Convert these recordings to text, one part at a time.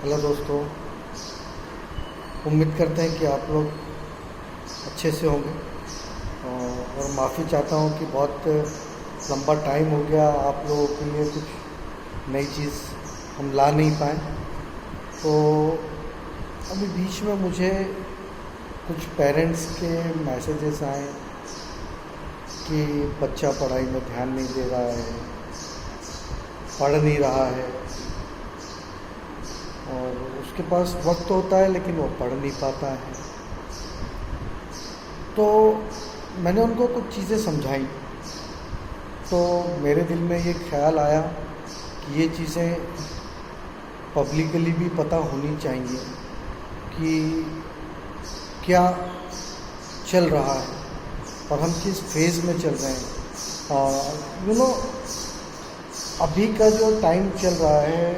Hello दोस्तों, उम्मीद करते हैं कि आप लोग अच्छे से होंगे। और माफ़ी चाहता हूँ कि बहुत लंबा टाइम हो गया, आप लोगों के लिए कुछ नई चीज़ हम ला नहीं पाए। तो अभी बीच में मुझे कुछ पेरेंट्स के मैसेजेस आए कि बच्चा पढ़ाई में ध्यान नहीं दे रहा है, पढ़ नहीं रहा है और उसके पास वक्त होता है लेकिन वो पढ़ नहीं पाता है। तो मैंने उनको कुछ चीज़ें समझाई, तो मेरे दिल में ये ख्याल आया कि ये चीज़ें पब्लिकली भी पता होनी चाहिए कि क्या चल रहा है और हम किस फेज़ में चल रहे हैं। अभी का जो टाइम चल रहा है,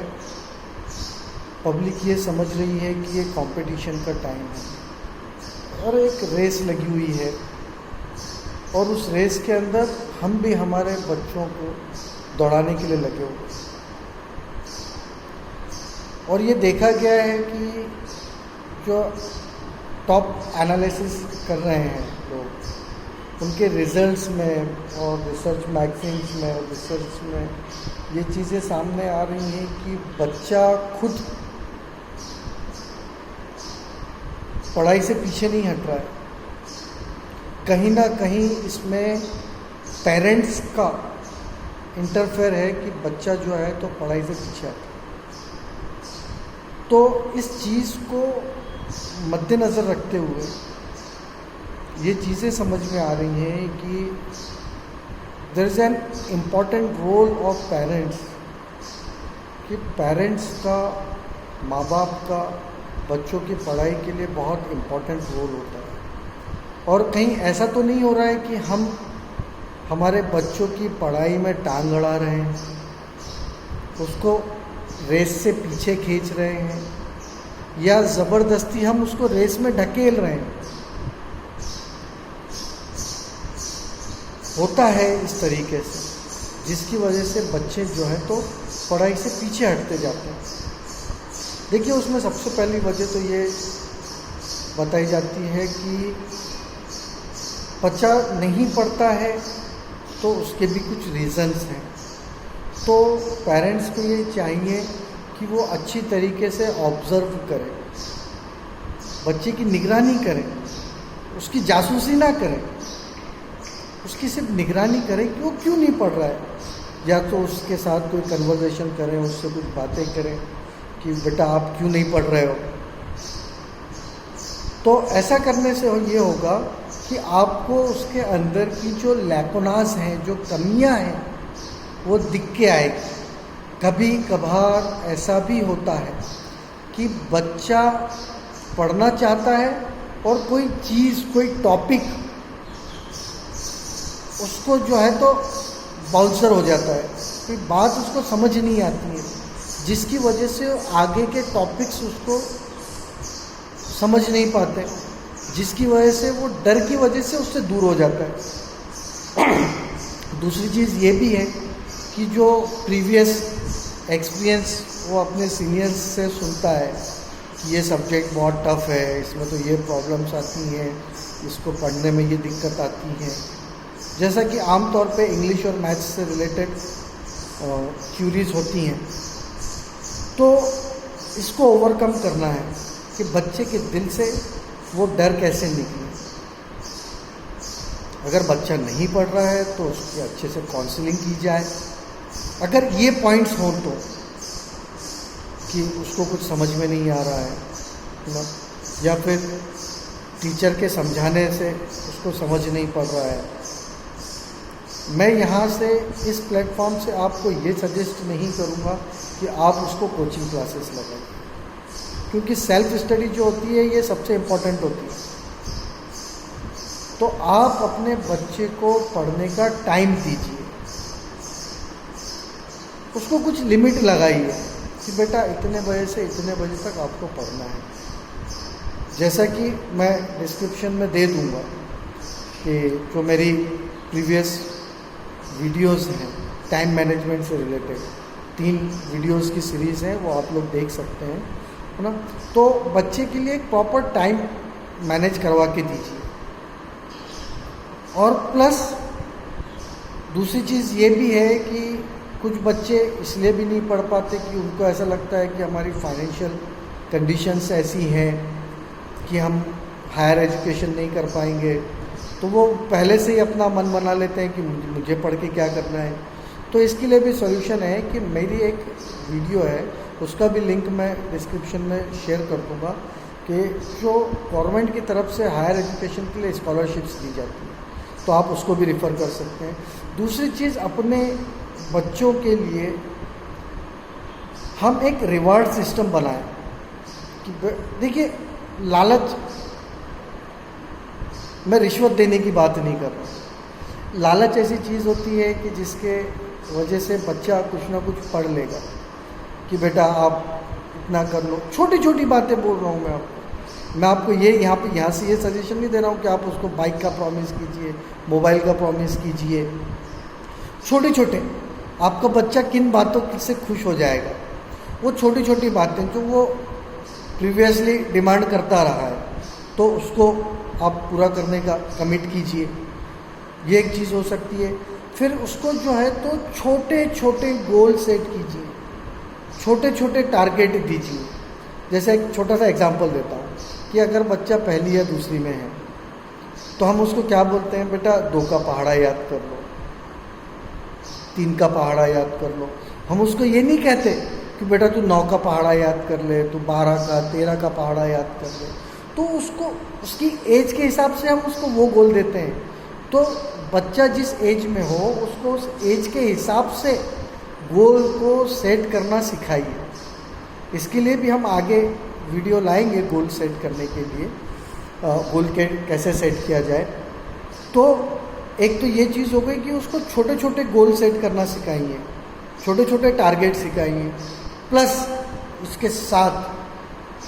पब्लिक ये समझ रही है कि ये कंपटीशन का टाइम है और एक रेस लगी हुई है, और उस रेस के अंदर हम भी हमारे बच्चों को दौड़ाने के लिए लगे हुए। और ये देखा गया है कि जो टॉप एनालिसिस कर रहे हैं लोग, उनके रिजल्ट्स में और रिसर्च मैगजीन्स में और रिसर्च में ये चीज़ें सामने आ रही हैं कि बच्चा खुद पढ़ाई से पीछे नहीं हट रहा है। कहीं ना कहीं इसमें पेरेंट्स का इंटरफेयर है कि बच्चा जो है तो पढ़ाई से पीछे हट रहा है। तो इस चीज़ को मद्देनज़र रखते हुए ये चीज़ें समझ में आ रही हैं कि there is an important role of parents, कि पेरेंट्स का, माँ बाप का बच्चों की पढ़ाई के लिए बहुत इम्पोर्टेंट रोल होता है। और कहीं ऐसा तो नहीं हो रहा है कि हम हमारे बच्चों की पढ़ाई में टांग अड़ा रहे हैं, उसको रेस से पीछे खींच रहे हैं, या ज़बरदस्ती हम उसको रेस में ढकेल रहे हैं। होता है इस तरीके से, जिसकी वजह से बच्चे जो है तो पढ़ाई से पीछे हटते जाते हैं। देखिए, उसमें सबसे पहली वजह तो ये बताई जाती है कि बच्चा नहीं पढ़ता है तो उसके भी कुछ रीज़न्स हैं। तो पेरेंट्स को ये चाहिए कि वो अच्छी तरीके से ऑब्ज़र्व करें, बच्चे की निगरानी करें, उसकी जासूसी ना करें, उसकी सिर्फ निगरानी करें कि वो क्यों नहीं पढ़ रहा है। या तो उसके साथ कोई कन्वर्सेशन करें, उससे कुछ बातें करें कि बेटा आप क्यों नहीं पढ़ रहे हो। तो ऐसा करने से ये होगा कि आपको उसके अंदर की जो लैकुनास हैं, जो कमियां हैं, वो दिख के आएगी। कभी कभार ऐसा भी होता है कि बच्चा पढ़ना चाहता है और कोई चीज़, कोई टॉपिक उसको जो है तो बाउंसर हो जाता है, कोई बात उसको समझ नहीं आती है, जिसकी वजह से आगे के टॉपिक्स उसको समझ नहीं पाते, जिसकी वजह से वो डर की वजह से उससे दूर हो जाता है। दूसरी चीज़ ये भी है कि जो प्रीवियस एक्सपीरियंस वो अपने सीनियर्स से सुनता है कि ये सब्जेक्ट बहुत टफ़ है, इसमें तो ये प्रॉब्लम्स आती हैं, इसको पढ़ने में ये दिक्कत आती है। जैसा कि आमतौर पे इंग्लिश और मैथ्स से रिलेटेड क्यूरीज होती हैं। तो इसको ओवरकम करना है कि बच्चे के दिल से वो डर कैसे निकले। अगर बच्चा नहीं पढ़ रहा है तो उसकी अच्छे से काउंसलिंग की जाए। अगर ये पॉइंट्स हों तो, कि उसको कुछ समझ में नहीं आ रहा है ना, या फिर टीचर के समझाने से उसको समझ नहीं पड़ रहा है, मैं यहाँ से, इस प्लेटफॉर्म से आपको ये सजेस्ट नहीं करूँगा कि आप उसको कोचिंग क्लासेस लगाएं, क्योंकि सेल्फ स्टडी जो होती है ये सबसे इम्पोर्टेंट होती है। तो आप अपने बच्चे को पढ़ने का टाइम दीजिए, उसको कुछ लिमिट लगाइए कि बेटा इतने बजे से इतने बजे तक आपको पढ़ना है। जैसा कि मैं डिस्क्रिप्शन में दे दूँगा कि जो मेरी प्रीवियस वीडियोस हैं टाइम मैनेजमेंट से रिलेटेड, 3 वीडियोस की सीरीज़ है, वो आप लोग देख सकते हैं। है ना। तो बच्चे के लिए एक प्रॉपर टाइम मैनेज करवा के दीजिए। और प्लस दूसरी चीज़ ये भी है कि कुछ बच्चे इसलिए भी नहीं पढ़ पाते कि उनको ऐसा लगता है कि हमारी फाइनेंशियल कंडीशंस ऐसी हैं कि हम हायर एजुकेशन नहीं कर पाएंगे, तो वो पहले से ही अपना मन बना लेते हैं कि मुझे पढ़ के क्या करना है। तो इसके लिए भी सॉल्यूशन है कि मेरी एक वीडियो है, उसका भी लिंक मैं डिस्क्रिप्शन में शेयर कर दूँगा, कि जो गवर्नमेंट की तरफ से हायर एजुकेशन के लिए स्कॉलरशिप्स दी जाती है, तो आप उसको भी रिफ़र कर सकते हैं। दूसरी चीज़, अपने बच्चों के लिए हम एक रिवार्ड सिस्टम बनाएं कि देखिए, लालच, मैं रिश्वत देने की बात नहीं कर रहा। लालच ऐसी चीज़ होती है कि जिसके वजह से बच्चा कुछ ना कुछ पढ़ लेगा कि बेटा आप इतना कर लो। छोटी छोटी बातें बोल रहा हूँ मैं आपको ये यहाँ से ये सजेशन नहीं दे रहा हूँ कि आप उसको बाइक का प्रॉमिस कीजिए, मोबाइल का प्रॉमिस कीजिए। छोटे छोटे आपका बच्चा किन बातों से खुश हो जाएगा, वो छोटी छोटी बातें जो वो प्रीवियसली डिमांड करता रहा है, तो उसको आप पूरा करने का कमिट कीजिए। ये एक चीज़ हो सकती है। फिर उसको जो है तो छोटे छोटे गोल सेट कीजिए, छोटे छोटे टारगेट दीजिए। जैसे एक छोटा सा एग्जांपल देता हूँ कि अगर बच्चा पहली या दूसरी में है, तो हम उसको क्या बोलते हैं, बेटा 2 का पहाड़ा याद कर लो, 3 का पहाड़ा याद कर लो। हम उसको ये नहीं कहते कि बेटा तू 9 का पहाड़ा याद कर ले, तू 12 का 13 का पहाड़ा याद कर ले। तो उसको उसकी एज के हिसाब से हम उसको वो गोल देते हैं। तो बच्चा जिस एज में हो उसको उस एज के हिसाब से गोल को सेट करना सिखाइए। इसके लिए भी हम आगे वीडियो लाएंगे गोल सेट करने के लिए, गोल के कैसे सेट किया जाए। तो एक तो ये चीज़ हो गई कि उसको छोटे छोटे गोल सेट करना सिखाइए, छोटे छोटे टारगेट सिखाइए। प्लस उसके साथ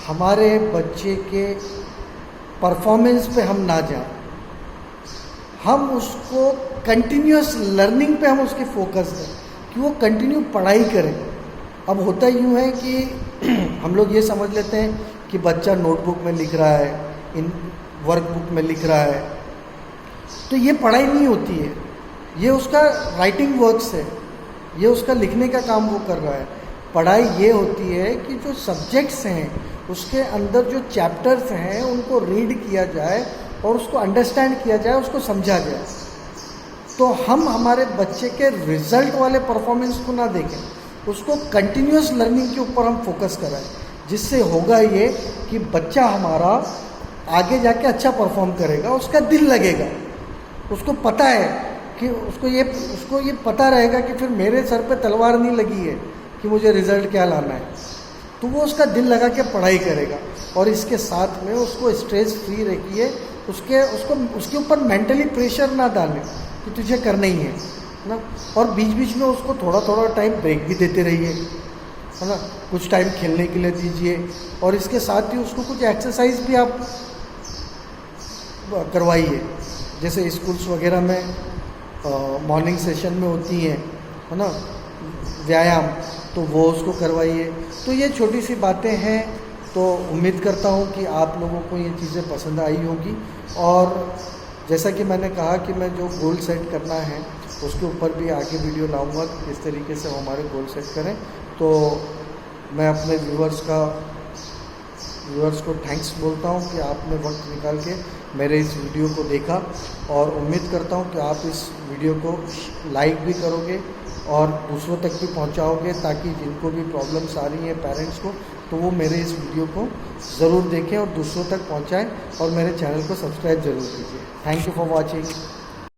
हमारे बच्चे के परफॉर्मेंस पे हम ना जाएं, हम उसको कंटिन्यूस लर्निंग पे हम उसकी फोकस दें कि वो कंटिन्यू पढ़ाई करें। अब होता यूँ है कि हम लोग ये समझ लेते हैं कि बच्चा नोटबुक में लिख रहा है, इन वर्कबुक में लिख रहा है, तो ये पढ़ाई नहीं होती है, ये उसका राइटिंग वर्क्स है, ये उसका लिखने का काम वो कर रहा है। पढ़ाई ये होती है कि जो सब्जेक्ट्स हैं उसके अंदर जो चैप्टर्स हैं उनको रीड किया जाए और उसको अंडरस्टैंड किया जाए, उसको समझा जाए। तो हम हमारे बच्चे के रिजल्ट वाले परफॉर्मेंस को ना देखें, उसको कंटिन्यूस लर्निंग के ऊपर हम फोकस कराएं, जिससे होगा ये कि बच्चा हमारा आगे जाके अच्छा परफॉर्म करेगा, उसका दिल लगेगा, उसको पता है कि उसको ये पता रहेगा कि फिर मेरे सर पे तलवार नहीं लगी है कि मुझे रिज़ल्ट क्या लाना है। तो वो उसका दिल लगा के पढ़ाई करेगा। और इसके साथ में उसको स्ट्रेस फ्री रखिए, उसके ऊपर मेंटली प्रेशर ना डालें कि तुझे करना ही है ना। और बीच बीच में उसको थोड़ा थोड़ा टाइम ब्रेक भी देते रहिए, है ना। कुछ टाइम खेलने के लिए दीजिए, और इसके साथ ही उसको कुछ एक्सरसाइज भी आप करवाइए। जैसे स्कूल्स वगैरह में मॉर्निंग सेशन में होती हैं, है ना, व्यायाम, तो वो उसको करवाइए। तो ये छोटी सी बातें हैं। तो उम्मीद करता हूँ कि आप लोगों को ये चीज़ें पसंद आई होगी। और जैसा कि मैंने कहा कि मैं जो गोल सेट करना है उसके ऊपर भी आगे वीडियो लाऊंगा कि किस तरीके से हम हमारे गोल सेट करें। तो मैं अपने व्यूअर्स को थैंक्स बोलता हूँ कि आपने वक्त निकाल के मेरे इस वीडियो को देखा, और उम्मीद करता हूँ कि आप इस वीडियो को लाइक भी करोगे और दूसरों तक भी पहुँचाओगे, ताकि जिनको भी प्रॉब्लम्स आ रही हैं पेरेंट्स को, तो वो मेरे इस वीडियो को ज़रूर देखें और दूसरों तक पहुँचाएँ, और मेरे चैनल को सब्सक्राइब ज़रूर कीजिए। Thank you for watching.